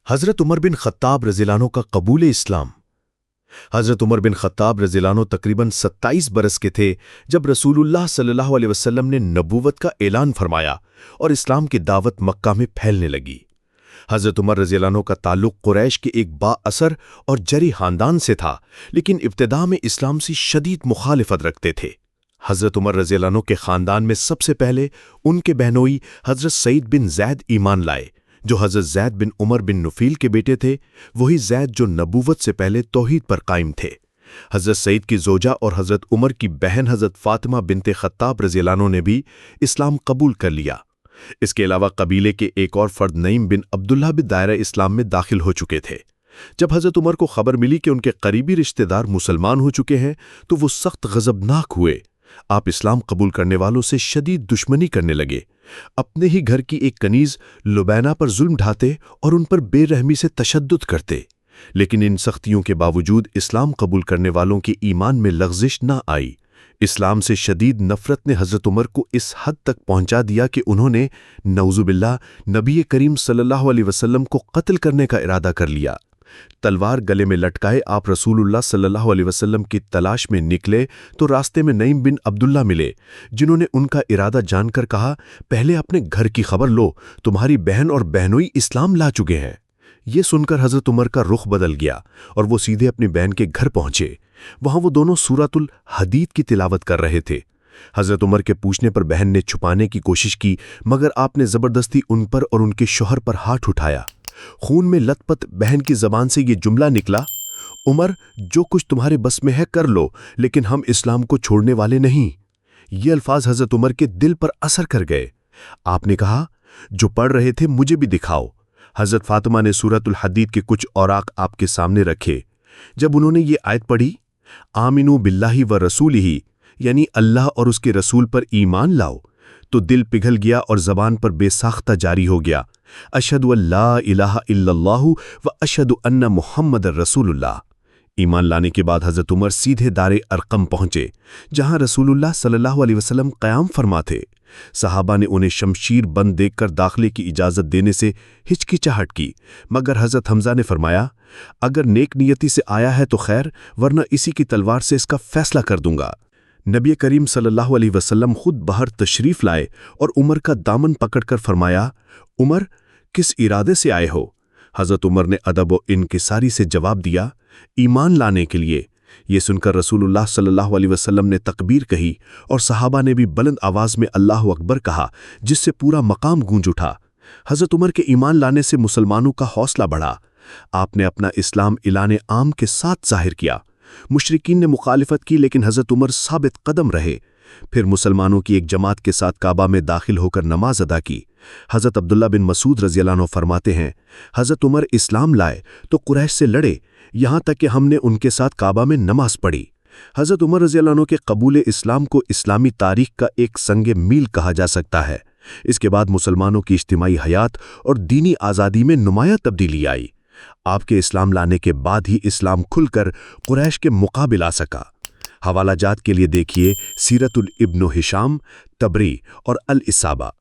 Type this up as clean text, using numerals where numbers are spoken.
हज़रत उमर बिन ख़त्ताब रज़ियल्लाहु अन्हु का कबूल इस्लाम। हज़रत उमर बिन ख़त्ताब रज़ियल्लाहु अन्हु तकरीबन 27 बरस के थे जब रसूलुल्लाह सल्लल्लाहु अलैहि वसल्लम ने नबूवत का ऐलान फरमाया और इस्लाम की दावत मक्का में फैलने लगी। हज़रत उमर रज़ियल्लाहु अन्हु का ताल्लुक़ कुरैश के एक बाअसर और जरी ख़ानदान से था, लेकिन इब्तिदा में इस्लाम से शदीद मुखालिफत रखते थे। हज़रत उमर रज़ियल्लाहु अन्हु के ख़ानदान में सबसे पहले उनके बहनोई हज़रत सईद बिन ज़ैद ईमान लाए, जो हज़रत ज़ैद बिन उमर बिन नुफ़ील के बेटे थे, वही ज़ैद जो नबूवत से पहले तौहीद पर कायम थे। हज़रत सईद की ज़ोजा और हज़रत उमर की बहन हज़रत फ़ातिमा बिनते ख़त्ताब रज़ियल्लाहु अन्हु ने भी इस्लाम कबूल कर लिया। इसके अलावा कबीले के एक और फ़र्द नईम बिन अब्दुल्लाह भी दायरा इस्लाम में दाखिल हो चुके थे। जब हज़रत उमर को खबर मिली कि उनके करीबी रिश्तेदार मुसलमान हो चुके हैं, तो वो सख्त गज़बनाक हुए। आप इस्लाम कबूल करने वालों से शदीद दुश्मनी करने लगे, अपने ही घर की एक कनीज़ लुबैना पर जुल्म ढाते और उन पर बेरहमी से तशद्दुद करते। लेकिन इन सख्तियों के बावजूद इस्लाम कबूल करने वालों के ईमान में लग़ज़िश न आई। इस्लाम से शदीद नफ़रत ने हज़रत उमर को इस हद तक पहुंचा दिया कि उन्होंने नऊज़ुबिल्लाह नबी करीम सल्लल्लाहु अलैहि वसल्लम को कत्ल करने का इरादा कर लिया। तलवार गले में लटकाए आप रसूलुल्लाह सल्लल्लाहु अलैहि वसल्लम की तलाश में निकले तो रास्ते में नईम बिन अब्दुल्ला मिले, जिन्होंने उनका इरादा जानकर कहा, पहले अपने घर की खबर लो, तुम्हारी बहन और बहनोई इस्लाम ला चुके हैं। ये सुनकर हज़रत उमर का रुख बदल गया और वो सीधे अपनी बहन के घर पहुंचे। वहां वो दोनों सूरतुल हदीद की तिलावत कर रहे थे। हज़रत उमर के पूछने पर बहन ने छुपाने की कोशिश की, मगर आपने ज़बरदस्ती उन पर और उनके शौहर पर हाथ उठाया। खून में लथपथ बहन की ज़बान से ये जुमला निकला, उमर, जो कुछ तुम्हारे बस में है कर लो, लेकिन हम इस्लाम को छोड़ने वाले नहीं। ये अल्फाज हज़रत उमर के दिल पर असर कर गए। आपने कहा, जो पढ़ रहे थे मुझे भी दिखाओ। हज़रत फ़ातिमा ने सूरतुल हदीद के कुछ औराक आपके सामने रखे। जब उन्होंने ये आयत पढ़ी, आमिनू बिल्लाहि व रसूलिही, यानी अल्लाह और उसके रसूल पर ईमान लाओ, तो दिल पिघल गया और ज़बान पर बेसाख्ता जारी हो गया, अशहदु अल्ला इलाहा इल्लल्लाहु व अशहदु अन्ना मुहम्मदर रसूलुल्लाह। ईमान लाने के बाद हज़रत उमर सीधे दारे अरकम पहुंचे, जहां रसूलुल्लाह सल्लल्लाहु अलैहि वसल्लम क़याम फरमा थे। सहाबा ने उन्हें शमशीर बंद देखकर दाखिले की इजाज़त देने से हिचकिचाहट की, मगर हज़रत हमज़ा ने फरमाया, अगर नेक नियति से आया है तो खैर, वरना इसी की तलवार से इसका फैसला कर दूंगा। नबी करीम सल्लल्लाहु अलैहि वसल्लम खुद बाहर तशरीफ़ लाए और उमर का दामन पकड़कर फरमाया, उमर, किस इरादे से आए हो? हज़रत उमर ने अदब व इनकिसारी से जवाब दिया, ईमान लाने के लिए। ये सुनकर रसूलुल्लाह सल्लल्लाहु अलैहि वसल्लम ने तकबीर कही और सहाबा ने भी बुलंद आवाज़ में अल्लाहु अकबर कहा, जिससे पूरा मकाम गूंज उठा। हज़रत उमर के ईमान लाने से मुसलमानों का हौसला बढ़ा। आपने अपना इस्लाम इलाने आम के साथ ज़ाहिर किया। मुशरिकीन ने मुखालिफत की, लेकिन हज़रत उमर साबित कदम रहे। फिर मुसलमानों की एक जमात के साथ काबा में दाखिल होकर नमाज अदा की। हज़रत अब्दुल्ला बिन मसूद रज़ियल्लाहु अन्हु फरमाते हैं, हज़रत उमर इस्लाम लाए तो कुरैश से लड़े, यहाँ तक कि हमने उनके साथ काबा में नमाज पढ़ी। हज़रत उमर रज़ियल्लाहु अन्हु के कबूल इस्लाम को इस्लामी तारीख का एक संगे मील कहा जा सकता है। इसके बाद मुसलमानों की इज्तिमाई हयात और दीनी आज़ादी में नुमायाँ तब्दीली आई। आपके इस्लाम लाने के बाद ही इस्लाम खुलकर कुरैश के मुकाबिल आ सका। हवाला जात के लिए देखिए सीरतुल इब्न हिशाम, तबरी और अल इसाबा।